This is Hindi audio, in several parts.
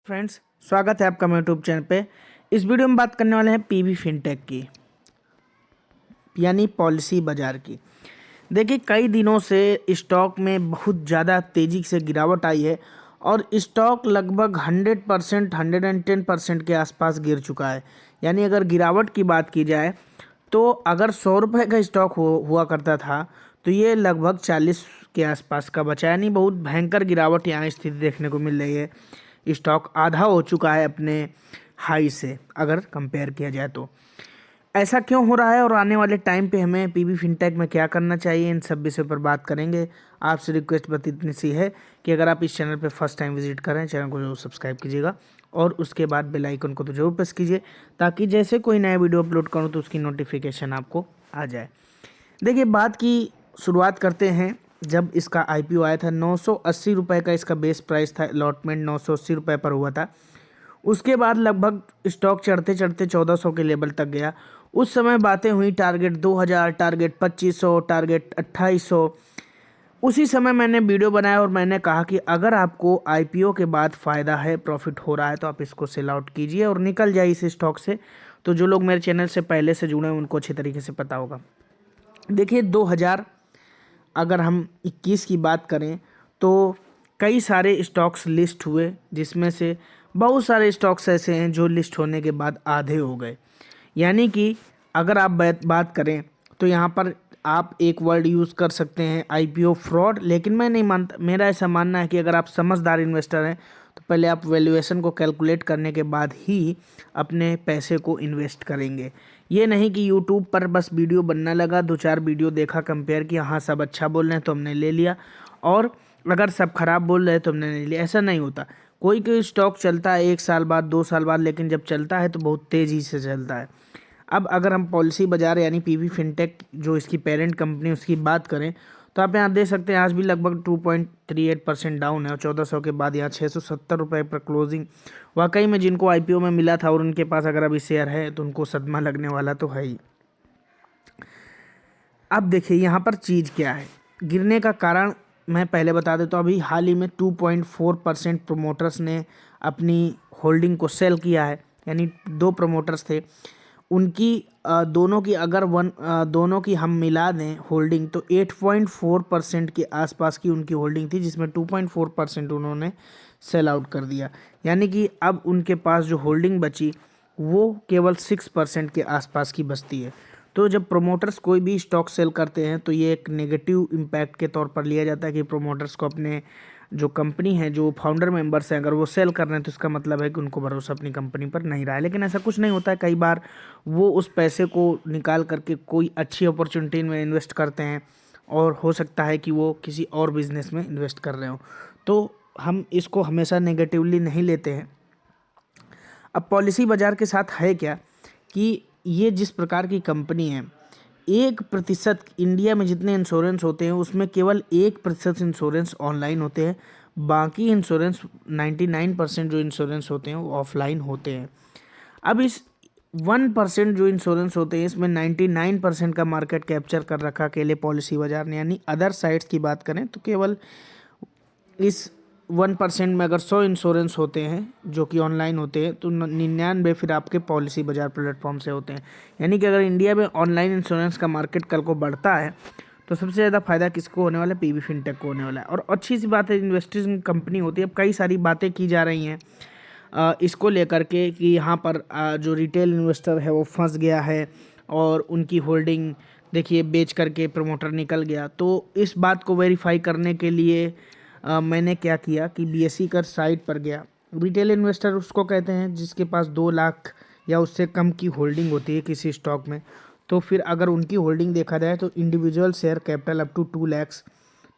फ्रेंड्स, स्वागत है आपका मेरे यूट्यूब चैनल पे। इस वीडियो में बात करने वाले हैं पीवी फिनटेक की, यानी पॉलिसी बाजार की। देखिए, कई दिनों से स्टॉक में बहुत ज़्यादा तेज़ी से गिरावट आई है और स्टॉक लगभग 100%, 110% के आसपास गिर चुका है। यानी अगर गिरावट की बात की जाए तो अगर 100 रुपये का स्टॉक हुआ करता था तो ये लगभग 40 के आसपास का बचा। यानी बहुत भयंकर गिरावट यहाँ स्थिति देखने को मिल रही है। स्टॉक आधा हो चुका है अपने हाई से, अगर कंपेयर किया जाए तो। ऐसा क्यों हो रहा है और आने वाले टाइम पे हमें पीवी फिनटेक में क्या करना चाहिए, इन सब विषय पर बात करेंगे। आपसे रिक्वेस्ट बस इतनी सी है कि अगर आप इस चैनल पे फर्स्ट टाइम विजिट करें, चैनल को जरूर सब्सक्राइब कीजिएगा और उसके बाद बेल आइकन को तो जरूर प्रेस कीजिए, ताकि जैसे कोई नया वीडियो अपलोड करूँ तो उसकी नोटिफिकेशन आपको आ जाए। देखिए, बात की शुरुआत करते हैं। जब इसका आईपीओ आया था 980 रुपये का इसका बेस प्राइस था, अलॉटमेंट 980 रुपये पर हुआ था। उसके बाद लगभग स्टॉक चढ़ते चढ़ते 1400 के लेवल तक गया। उस समय बातें हुई टारगेट 2000, टारगेट 2500, टारगेट 2800। उसी समय मैंने वीडियो बनाया और मैंने कहा कि अगर आपको आईपीओ के बाद फ़ायदा है, प्रॉफिट हो रहा है, तो आप इसको सेल आउट कीजिए और निकल जाइए इस स्टॉक से। तो जो लोग मेरे चैनल से पहले से जुड़े हैं उनको अच्छी तरीके से पता होगा। देखिए, 2000 अगर हम 21 की बात करें तो कई सारे स्टॉक्स लिस्ट हुए, जिसमें से बहुत सारे स्टॉक्स ऐसे हैं जो लिस्ट होने के बाद आधे हो गए। यानी कि अगर आप बात करें तो यहाँ पर आप एक वर्ड यूज़ कर सकते हैं, आईपीओ फ्रॉड। लेकिन मैं नहीं मानता, मेरा ऐसा मानना है कि अगर आप समझदार इन्वेस्टर हैं तो पहले आप वैल्यूएशन को कैलकुलेट करने के बाद ही अपने पैसे को इन्वेस्ट करेंगे। ये नहीं कि यूट्यूब पर बस वीडियो बनने लगा, 2-4 वीडियो देखा, कंपेयर किया, हाँ सब अच्छा बोल रहे हैं तो हमने ले लिया, और अगर सब खराब बोल रहे हैं तो हमने नहीं लिया। ऐसा नहीं होता। कोई कोई स्टॉक चलता है 1 साल बाद, 2 साल बाद, लेकिन जब चलता है तो बहुत तेज़ी से चलता है। अब अगर हम पॉलिसी बाजार यानी पीवी फिनटेक जो इसकी पेरेंट कंपनी उसकी बात करें तो आप यहाँ देख सकते हैं आज भी लगभग 2.38% डाउन है और 1400 के बाद यहाँ 670 रुपये पर क्लोजिंग। वाकई में जिनको आईपीओ में मिला था और उनके पास अगर अभी शेयर है तो उनको सदमा लगने वाला तो है ही। अब देखिए यहाँ पर चीज़ क्या है, गिरने का कारण मैं पहले बता देता हूँ। अभी हाल ही में 2.4% प्रोमोटर्स ने अपनी होल्डिंग को सेल किया है। यानी 2 प्रोमोटर्स थे, उनकी दोनों की अगर दोनों की हम मिला दें होल्डिंग तो 8.4% के आसपास की उनकी होल्डिंग थी, जिसमें 2.4% उन्होंने सेल आउट कर दिया। यानी कि अब उनके पास जो होल्डिंग बची वो केवल 6% के आसपास की बचती है। तो जब प्रोमोटर्स कोई भी स्टॉक सेल करते हैं तो ये एक नेगेटिव इम्पैक्ट के तौर पर लिया जाता है कि प्रोमोटर्स को अपने जो कंपनी है, जो फाउंडर मेंबर्स हैं, अगर वो सेल कर रहे हैं तो इसका मतलब है कि उनको भरोसा अपनी कंपनी पर नहीं रहा है। लेकिन ऐसा कुछ नहीं होता है। कई बार वो उस पैसे को निकाल करके कोई अच्छी अपॉर्चुनिटी में इन्वेस्ट करते हैं और हो सकता है कि वो किसी और बिजनेस में इन्वेस्ट कर रहे हो। तो हम इसको हमेशा नेगेटिवली नहीं लेते हैं। अब पॉलिसी बाजार के साथ है क्या कि ये जिस प्रकार की कंपनी है, 1% इंडिया में जितने इंश्योरेंस होते हैं उसमें केवल 1% इंश्योरेंस ऑनलाइन होते हैं। बाकी इंश्योरेंस 99% जो इंश्योरेंस होते हैं वो ऑफलाइन होते हैं। अब इस 1% जो इंश्योरेंस होते हैं इसमें 99% का मार्केट कैप्चर कर रखा अकेले पॉलिसी बाजार ने। यानी अदर साइट्स की बात करें तो केवल इस 1% में अगर 100 इंश्योरेंस होते हैं जो कि ऑनलाइन होते हैं तो 99 फिर आपके पॉलिसी बाजार प्लेटफॉर्म से होते हैं। यानी कि अगर इंडिया में ऑनलाइन इंश्योरेंस का मार्केट कल को बढ़ता है तो सबसे ज़्यादा फायदा किसको होने वाला है? पीवी फिनटेक को होने वाला है। और अच्छी सी बात है, इन्वेस्टिंग कंपनी होती है। अब कई सारी बातें की जा रही हैं इसको लेकर के कि यहाँ पर जो रिटेल इन्वेस्टर है वो फंस गया है और उनकी होल्डिंग देखिए बेच करके प्रमोटर निकल गया। तो इस बात को वेरीफाई करने के लिए मैंने क्या किया कि बीएसई का साइट पर गया। रिटेल इन्वेस्टर उसको कहते हैं जिसके पास 2 लाख या उससे कम की होल्डिंग होती है किसी स्टॉक में। तो फिर अगर उनकी होल्डिंग देखा जाए तो individual share capital up to 2 lakhs,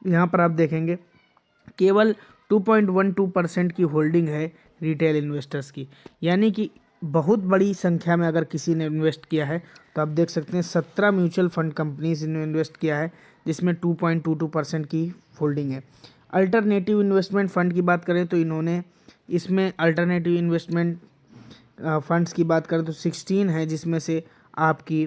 यहाँ पर आप देखेंगे केवल 2.12% की होल्डिंग है रिटेल इन्वेस्टर्स की। यानी कि बहुत बड़ी संख्या में अगर किसी ने इन्वेस्ट किया है तो आप देख सकते हैं 17 म्यूचुअल फंड कंपनीज ने इन्वेस्ट किया है जिसमें 2.22% की होल्डिंग है। अल्टरनेटिव इन्वेस्टमेंट फ़ंड की बात करें तो इन्होंने इसमें अल्टरनेटिव इन्वेस्टमेंट फंड्स की बात करें तो 16 है, जिसमें से आपकी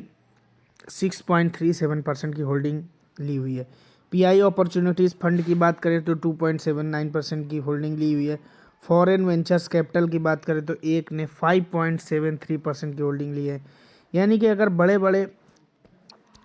6.37% की होल्डिंग ली हुई है। पीआई अपॉर्चुनिटीज़ फंड की बात करें तो 2.79% की होल्डिंग ली हुई है। फॉरेन वेंचर्स कैपिटल की बात करें तो एक ने 5.73% की होल्डिंग ली है। यानी कि अगर बड़े बड़े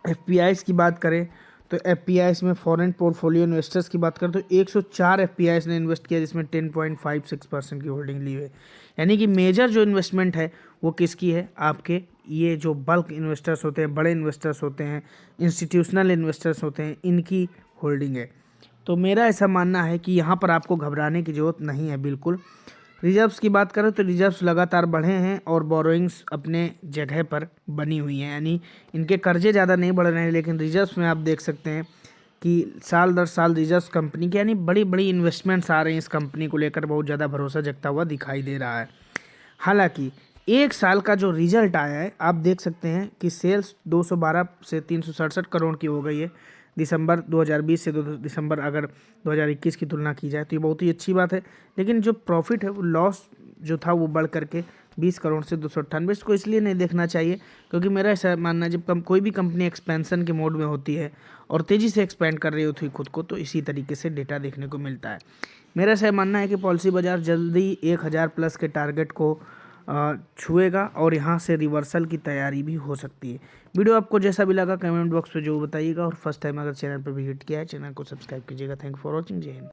एफपीआईज की बात करें तो एफपीआईज में फॉरेन पोर्टफोलियो इन्वेस्टर्स की बात करें तो 104 एफपीआईज ने इन्वेस्ट किया, जिसमें 10.56% की होल्डिंग ली हुई है। यानी कि मेजर जो इन्वेस्टमेंट है वो किसकी है, आपके ये जो बल्क इन्वेस्टर्स होते हैं, बड़े इन्वेस्टर्स होते हैं, इंस्टीट्यूशनल इन्वेस्टर्स होते हैं, इनकी होल्डिंग है। तो मेरा ऐसा मानना है कि यहाँ पर आपको घबराने की ज़रूरत नहीं है बिल्कुल। रिजर्व्स की बात करें तो रिजर्व्स लगातार बढ़े हैं और बोरोइंग्स अपने जगह पर बनी हुई हैं, यानी इनके कर्जे ज़्यादा नहीं बढ़ रहे हैं, लेकिन रिजर्व्स में आप देख सकते हैं कि साल दर साल रिजर्व्स कंपनी की यानी बड़ी बड़ी इन्वेस्टमेंट्स आ रही हैं, इस कंपनी को लेकर बहुत ज़्यादा भरोसा जगता हुआ दिखाई दे रहा है। हालांकि एक साल का जो रिजल्ट आया है आप देख सकते हैं कि सेल्स 212 से 367 करोड़ की हो गई है दिसंबर 2020 से दिसंबर अगर 2021 की तुलना की जाए तो ये बहुत ही अच्छी बात है। लेकिन जो प्रॉफिट है वो लॉस जो था वो बढ़ करके 20 करोड़ से 298, इसको इसलिए नहीं देखना चाहिए क्योंकि मेरा ऐसा मानना है जब कोई भी कंपनी एक्सपेंशन के मोड में होती है और तेज़ी से एक्सपेंड कर रही होती है खुद को, तो इसी तरीके से डेटा देखने को मिलता है। मेरा ऐसा मानना है कि पॉलिसी बाजार जल्दी 1000 प्लस के टारगेट को छुएगा और यहाँ से रिवर्सल की तैयारी भी हो सकती है। वीडियो आपको जैसा भी लगा कमेंट बॉक्स में जो बताइएगा और फर्स्ट टाइम अगर चैनल पर विजिट किया है चैनल को सब्सक्राइब कीजिएगा। Thank you for watching. जय हिंद।